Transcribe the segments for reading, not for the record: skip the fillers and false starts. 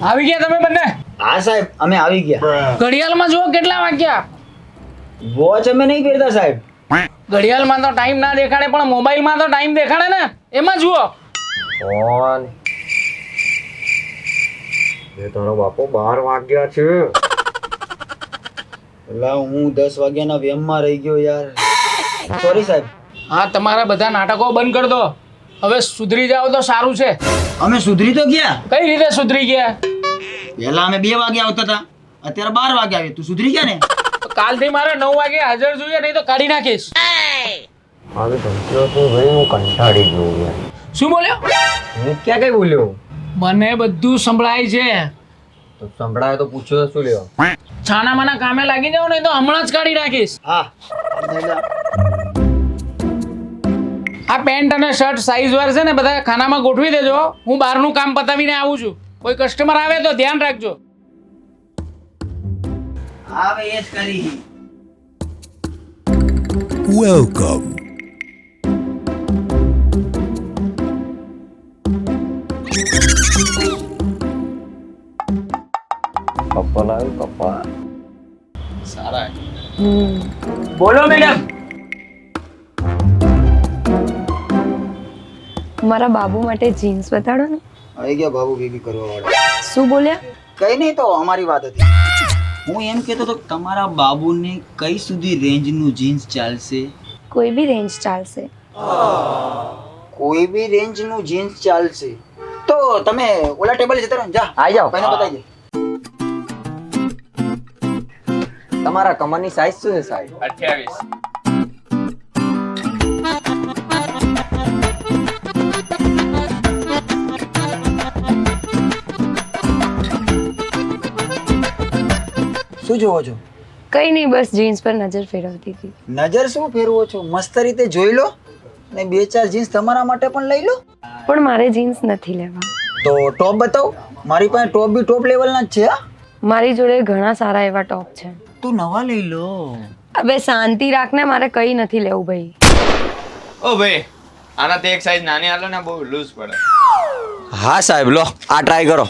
આવી ગયા તમે બંને? હા સાહેબ, અમે આવી ગયા. ઘડિયાળમાં જુઓ કેટલા વાગ્યા. વોચ અમે નહીં પહેરતા સાહેબ. ઘડિયાળમાં તો ટાઈમ ના દેખાડે પણ મોબાઈલમાં તો ટાઈમ દેખાડે ને, એમાં જુઓ. કોણ? એ તારો બાપો 12 વાગ્યા છે. એલા હું 10 વાગ્યાના વેમમાં રહી ગયો યાર. સોરી સાહેબ. હા, તમારા બધા નાટકો બંધ કરી દો. હવે સુધરી જાઓ તો સારું છે. અમે સુધરી તો ગયા. કઈ રીતે સુધરી ગયા? પહેલા અમે 2 વાગે આવતા હતા, અત્યારે 12 વાગે આવે. તું સુધરી ગયા ને? કાલથી મારે 9 વાગે હાજર જોઈએ, નહીં તો કાઢી નાખીશ. આવી ધમકીઓ તો ભાઈ હું કંટાળી ગયો યાર. શું બોલ્યો? હું ક્યાં કઈ બોલ્યો? મને બધું સંભળાય છે. તો સંભળાય તો પૂછ્યો શું લ્યો? છાનામાના કામે લાગી જાઓ, નહીં તો હમણાં જ કાઢી નાખીશ. હા. આ પેન્ટ અને શર્ટ સાઈઝ વાર છે ને બધા ખાનામાં ગોઠવી દેજો. હું બહારનું કામ પતાવીને આવું છું. કોઈ કસ્ટમર આવે તો ધ્યાન રાખજો. હવે એ જ કરી. Welcome. કપલ આવ્યું કપલ. સારા. બોલો મેડમ. મારા બાબુ માટે જીન્સ બતાડો ને. આવી ગયા બાબુ બેબી કરવા વાળા. શું બોલ્યા? કઈ નહીં, તો અમારી વાત હતી. હું એમ કહેતો તો તમારા બાબુને કઈ સુધી રેન્જનું જીન્સ ચાલશે? કોઈ બી રેન્જ ચાલશે. કોઈ બી રેન્જનું જીન્સ ચાલશે તો તમે ઓલા ટેબલે જતા રહો ને. જા આઈ જાઓ. ભાઈને બતાવી દે. તમારા કમરની સાઈઝ શું છે સાહેબ? 28. શું જોવો છો? કઈ નહીં, બસ જીન્સ પર નજર ફેરવતી હતી. નજર શું ફેરવો છો? મસ્ત રીતે જોઈ લો ને 2-4 જીન્સ તમારા માટે પણ લઈ લો. પણ મારે જીન્સ નથી લેવા. તો ટોપ બતાવો. મારી પાસે ટોપ બી ટોપ લેવલના જ છે. હા, મારી જોડે ઘણા સારા એવા ટોપ છે. તું નવા લઈ લો. હવે શાંતિ રાખને, મારે કઈ નથી લેવું ભાઈ. ઓ ભાઈ, આનાથી એક સાઈઝ નાની આલો ને, બહુ લૂઝ પડે. હા સાહેબ, લો આ ટ્રાય કરો.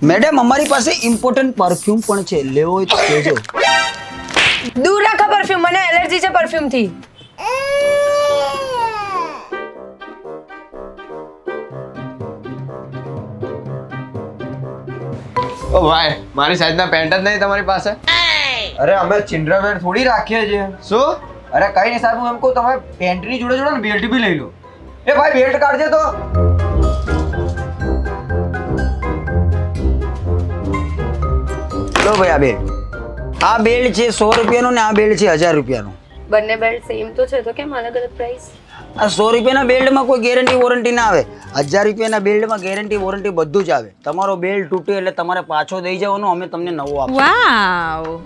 મેડમ, અમારી પાસે ઇમ્પોર્ટન્ટ પરફ્યુમ પણ છે. લેવો હોય તો કહેજો. દૂર રાખો પરફ્યુમ, મને એલર્જી છે પરફ્યુમ થી. ઓ ભાઈ, મારી સાઈઝના પેન્ટ જ નહીં તમારી પાસે? અરે અમે ચિન્ડ્રવેર થોડી રાખીએ છીએ. શું? અરે કઈ નહીં સાહેબ, હું એમ કહું તમે પેન્ટની જોડે જોડે ને બેલ્ટ બી લઈ લો. એ ભાઈ બેલ્ટ કાઢજે તો. લો ભાઈ, આ બેલ્ટ. આ બેલ્ટ છે 100 રૂપિયાનું ને આ બેલ્ટ છે 1000 રૂપિયાનું. બંને બેલ્ટ સેમ તો છે, તો કેમ અલગ અલગ પ્રાઇસ? આ 100 રૂપિયાના બેલ્ટમાં કોઈ ગેરંટી વોરંટી ના આવે. 1000 રૂપિયાના બેલ્ટમાં ગેરંટી વોરંટી બધું જ આવે. તમારો બેલ્ટ તૂટે એટલે તમારે પાછો દઈ જવાનો, અમે તમને નવો આપીશું.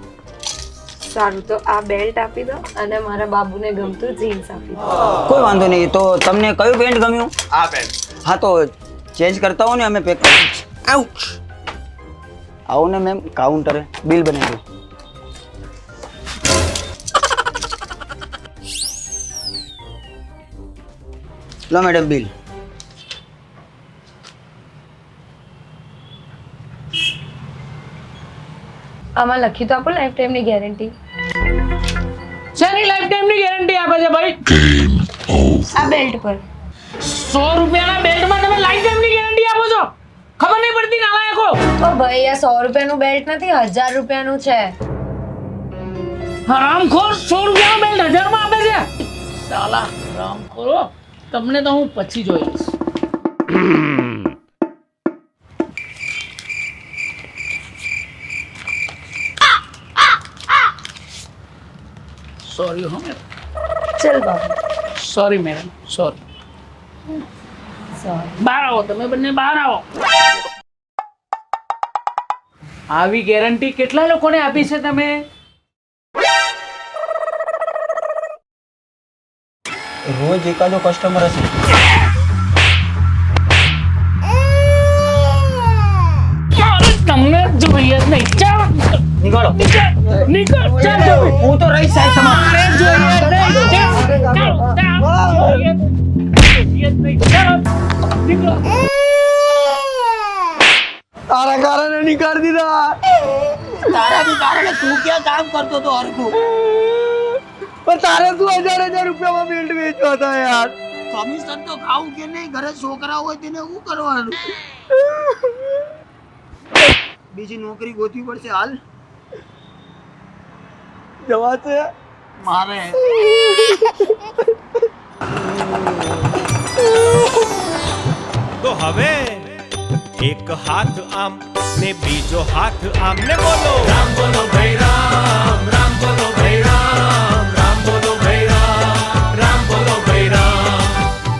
સારું, તો આ બેલ્ટ આપી દો અને મારા બાબુને ગમતું જીન્સ આપી દો. કોઈ વાંધો નહીં. તો તમને કયું પેન્ટ ગમ્યું? આ પેન્ટ. હા, તો ચેન્જ કરતા હો ને, અમે પેક કરી. આઉચ. આવો ને મેમ, કાઉન્ટરે બિલ બનાવી દો. લો મેડમ, બિલ. આમાં લખી તો આપો લાઈફ ટાઈમની ગેરંટી. શેની લાઈફ ટાઈમની ગેરંટી આપે છે ભાઈ? આ બેલ્ટ પર 100 રૂપિયાના બેલ્ટમાં તમે લાઈફ ટાઈમની ગેરંટી આપો છો? ખબર નહીં પડતી નાલાયકો. ઓ ભાઈ, આ 100 રૂપિયાનું બેલ્ટ નથી, 1000 રૂપિયાનું છે. હરામખોર 100 રૂપિયાનો બેલ્ટ 1000 માં આપે છે. સાલા હરામખોરો, તમને તો હું પછી જોઈશ. સોરી હો મેડમ. ચલ બાબુ. Sorry madam, sorry. બહાર આવો, તમે બંને બહાર આવો. આવી ગેરંટી કેટલા લોકોને આપી છે તમે? રોજ એકાદો કસ્ટમર હશે. તમને જોઈએ જ નહીં. ચાલો નીકળો. નીકળ. ચાલો હું તો રહી સાહેબ તમારે. જોઈએ જ નહીં. ચાલો, ચાલો, જોઈએ જ નહીં. ચાલો નીકળો. તારા કારણે નીકાળી દીધા. તારા બી કારણે તું ક્યાં કામ કરતો તો હરખું? પણ તારે શું 1000 રૂપિયામાં બેલ્ટ વેચવા હતા યાર? કમિશન તો ખાવું કે નહીં? ઘરે છોકરા હોય તેને શું કરવાનું? બીજી નોકરી ગોતવી પડશે હાલ જવા છે મારે. તો હવે એક હાથ આમ ને બીજો હાથ આમ ને બોલો રામ બોલો ભાઈ રામ રામ બોલો